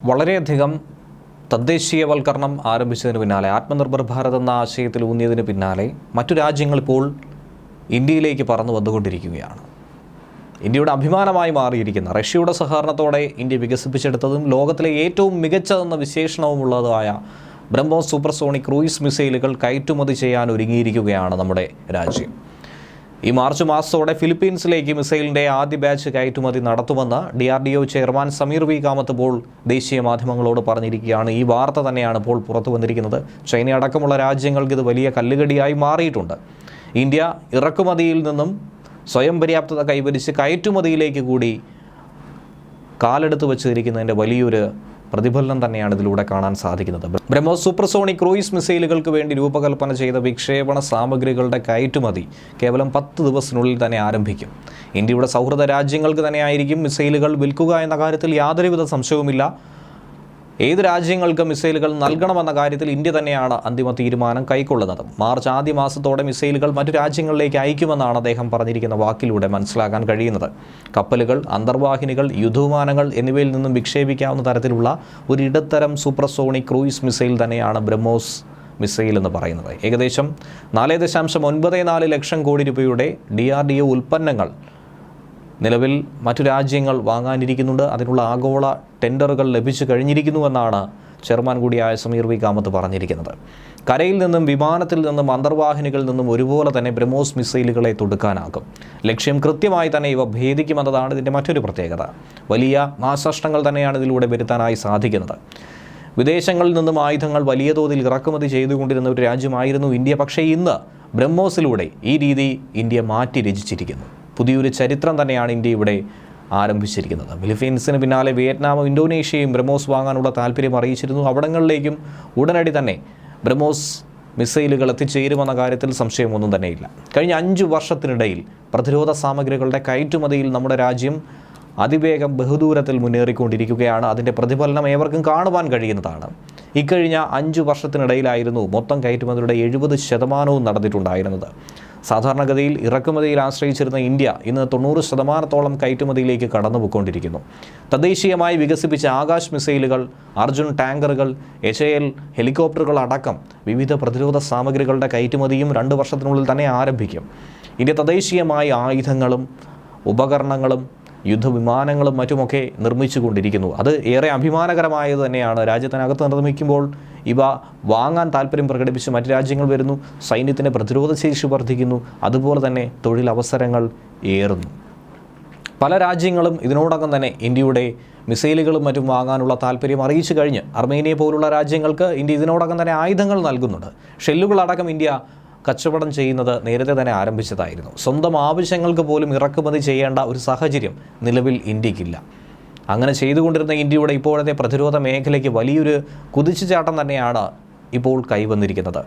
വളരെയധികം തദ്ദേശീയവൽക്കരണം ആരംഭിച്ചതിന് പിന്നാലെ ആത്മനിർഭർ ഭാരത് എന്ന ആശയത്തിൽ ഊന്നിയതിന് പിന്നാലെ മറ്റു രാജ്യങ്ങൾ ഇപ്പോൾ ഇന്ത്യയിലേക്ക് പറന്നു വന്നുകൊണ്ടിരിക്കുകയാണ്. ഇന്ത്യയുടെ അഭിമാനമായി മാറിയിരിക്കുന്ന റഷ്യയുടെ സഹകരണത്തോടെ ഇന്ത്യ വികസിപ്പിച്ചെടുത്തതും ലോകത്തിലെ ഏറ്റവും മികച്ചതെന്ന വിശേഷണവുമുള്ളതായ ബ്രഹ്മോസ് സൂപ്പർസോണിക് ക്രൂയിസ് മിസൈലുകൾ കയറ്റുമതി ചെയ്യാൻ ഒരുങ്ങിയിരിക്കുകയാണ് നമ്മുടെ രാജ്യം. ഈ മാർച്ച് മാസത്തോടെ ഫിലിപ്പീൻസിലേക്ക് മിസൈലിൻ്റെ ആദ്യ ബാച്ച് കയറ്റുമതി നടത്തുമെന്ന് DRDO chairman Sameer V Kamath ഇപ്പോൾ ദേശീയ മാധ്യമങ്ങളോട് പറഞ്ഞിരിക്കുകയാണ്. ഈ വാർത്ത തന്നെയാണ് ഇപ്പോൾ പുറത്തു വന്നിരിക്കുന്നത്. ചൈന അടക്കമുള്ള രാജ്യങ്ങൾക്ക് ഇത് വലിയ കല്ലുകടിയായി മാറിയിട്ടുണ്ട്. ഇന്ത്യ ഇറക്കുമതിയിൽ നിന്നും സ്വയം പര്യാപ്തത കൈവരിച്ച് കയറ്റുമതിയിലേക്ക് കൂടി കാലെടുത്ത് വച്ചിരിക്കുന്നതിൻ്റെ വലിയൊരു പ്രതിഫലനം തന്നെയാണ് ഇതിലൂടെ കാണാൻ സാധിക്കുന്നത്. ബ്രഹ്മോസ് സൂപ്പർസോണിക് ക്രൂയിസ് മിസൈലുകൾക്ക് വേണ്ടി രൂപകൽപ്പന ചെയ്ത വിക്ഷേപണ സാമഗ്രികളുടെ കയറ്റുമതി കേവലം 10 ദിവസത്തിനുള്ളിൽ തന്നെ ആരംഭിക്കും. ഇന്ത്യയുടെ സൗഹൃദ രാജ്യങ്ങൾക്ക് തന്നെയായിരിക്കും മിസൈലുകൾ വിൽക്കുക എന്ന കാര്യത്തിൽ യാതൊരുവിധ സംശയവുമില്ല. ഏത് രാജ്യങ്ങൾക്ക് മിസൈലുകൾ നൽകണമെന്ന കാര്യത്തിൽ ഇന്ത്യ തന്നെയാണ് അന്തിമ തീരുമാനം കൈക്കൊള്ളുന്നത്. മാർച്ച് ആദ്യ മാസത്തോടെ മിസൈലുകൾ മറ്റു രാജ്യങ്ങളിലേക്ക് അയക്കുമെന്നാണ് അദ്ദേഹം പറഞ്ഞിരിക്കുന്ന വാക്കിലൂടെ മനസ്സിലാക്കാൻ കഴിയുന്നത്. കപ്പലുകൾ, അന്തർവാഹിനികൾ, യുദ്ധവിമാനങ്ങൾ എന്നിവയിൽ നിന്നും വിക്ഷേപിക്കാവുന്ന തരത്തിലുള്ള ഒരു ഇടത്തരം സൂപ്പർസോണിക് ക്രൂയിസ് മിസൈൽ തന്നെയാണ് ബ്രഹ്മോസ് മിസൈൽ എന്ന് പറയുന്നത്. ഏകദേശം 4.94 ലക്ഷം കോടി രൂപയുടെ DRDO ഉൽപ്പന്നങ്ങൾ നിലവിൽ മറ്റു രാജ്യങ്ങൾ വാങ്ങാനിരിക്കുന്നുണ്ട്. അതിനുള്ള ആഗോള ടെൻഡറുകൾ ലഭിച്ചു കഴിഞ്ഞിരിക്കുന്നുവെന്നാണ് ചെയർമാൻ കൂടിയായ സമീർ വി കാമത്ത് പറഞ്ഞിരിക്കുന്നത്. കരയിൽ നിന്നും വിമാനത്തിൽ നിന്നും അന്തർവാഹിനികളിൽ നിന്നും ഒരുപോലെ തന്നെ ബ്രഹ്മോസ് മിസൈലുകളെ തൊടുക്കാനാകും. ലക്ഷ്യം കൃത്യമായി തന്നെ ഇവ ഭേദിക്കുമെന്നതാണ് ഇതിൻ്റെ മറ്റൊരു പ്രത്യേകത. വലിയ നാശനഷ്ടങ്ങൾ തന്നെയാണ് ഇതിലൂടെ വരുത്താനായി സാധിക്കുന്നത്. വിദേശങ്ങളിൽ നിന്നും ആയുധങ്ങൾ വലിയ തോതിൽ ഇറക്കുമതി ചെയ്തുകൊണ്ടിരുന്ന ഒരു രാജ്യമായിരുന്നു ഇന്ത്യ. പക്ഷേ ഇന്ന് ബ്രഹ്മോസിലൂടെ ഈ രീതി ഇന്ത്യ മാറ്റി രചിച്ചിരിക്കുന്നു. പുതിയൊരു ചരിത്രം തന്നെയാണ് ഇന്ത്യ ഇവിടെ ആരംഭിച്ചിരിക്കുന്നത്. ഫിലിപ്പീൻസിന് പിന്നാലെ വിയറ്റ്നാമും ഇന്തോനേഷ്യയും ബ്രഹ്മോസ് വാങ്ങാനുള്ള താല്പര്യം അറിയിച്ചിരുന്നു. അവിടങ്ങളിലേക്കും ഉടനടി തന്നെ ബ്രഹ്മോസ് മിസൈലുകൾ എത്തിച്ചേരുമെന്ന കാര്യത്തിൽ സംശയമൊന്നും തന്നെയില്ല. കഴിഞ്ഞ 5 വർഷത്തിനിടയിൽ പ്രതിരോധ സാമഗ്രികളുടെ കയറ്റുമതിയിൽ നമ്മുടെ രാജ്യം അതിവേഗം ബഹുദൂരത്തിൽ മുന്നേറിക്കൊണ്ടിരിക്കുകയാണ്. അതിൻ്റെ പ്രതിഫലനം ഏവർക്കും കാണുവാൻ കഴിയുന്നതാണ്. ഇക്കഴിഞ്ഞ 5 വർഷത്തിനിടയിലായിരുന്നു മൊത്തം കയറ്റുമതിയുടെ 70% നടന്നിട്ടുണ്ടായിരുന്നത്. സാധാരണഗതിയിൽ ഇറക്കുമതിയിൽ ആശ്രയിച്ചിരുന്ന ഇന്ത്യ ഇന്ന് 90% കയറ്റുമതിയിലേക്ക് കടന്നുപോയിക്കൊണ്ടിരിക്കുന്നു. തദ്ദേശീയമായി വികസിപ്പിച്ച ആകാശ് മിസൈലുകൾ, അർജുൻ ടാങ്കറുകൾ, HAL ഹെലികോപ്റ്ററുകൾ അടക്കം വിവിധ പ്രതിരോധ സാമഗ്രികളുടെ കയറ്റുമതിയും 2 വർഷത്തിനുള്ളിൽ തന്നെ ആരംഭിക്കും. ഇന്ത്യ തദ്ദേശീയമായി ആയുധങ്ങളും ഉപകരണങ്ങളും യുദ്ധവിമാനങ്ങളും മറ്റുമൊക്കെ നിർമ്മിച്ചു കൊണ്ടിരിക്കുന്നു. അത് ഏറെ അഭിമാനകരമായത് തന്നെയാണ്. രാജ്യത്തിനകത്ത് നിർമ്മിക്കുമ്പോൾ ഇവ വാങ്ങാൻ താല്പര്യം പ്രകടിപ്പിച്ച് മറ്റ് രാജ്യങ്ങൾ വരുന്നു. സൈന്യത്തിൻ്റെ പ്രതിരോധ ശേഷി വർദ്ധിക്കുന്നു. അതുപോലെ തന്നെ തൊഴിലവസരങ്ങൾ ഏറുന്നു. പല രാജ്യങ്ങളും ഇതിനോടകം തന്നെ ഇന്ത്യയുടെ മിസൈലുകളും മറ്റും വാങ്ങാനുള്ള താല്പര്യം അറിയിച്ചു കഴിഞ്ഞ് അർമേനിയ പോലുള്ള രാജ്യങ്ങൾക്ക് ഇന്ത്യ ഇതിനോടകം തന്നെ ആയുധങ്ങൾ നൽകുന്നുണ്ട്. ഷെല്ലുകളടക്കം ഇന്ത്യ കച്ചവടം ചെയ്യുന്നത് നേരത്തെ തന്നെ ആരംഭിച്ചതായിരുന്നു. സ്വന്തം ആവശ്യങ്ങൾക്ക് പോലും ഇറക്കുമതി ചെയ്യേണ്ട ഒരു സാഹചര്യം നിലവിൽ ഇന്ത്യക്കില്ല. അങ്ങനെ ചെയ്തുകൊണ്ടിരുന്ന ഇന്ത്യയുടെ ഇപ്പോഴത്തെ പ്രതിരോധ മേഖലയ്ക്ക് വലിയൊരു കുതിച്ചുചാട്ടം തന്നെയാണ് ഇപ്പോൾ കൈവന്നിരിക്കുന്നത്.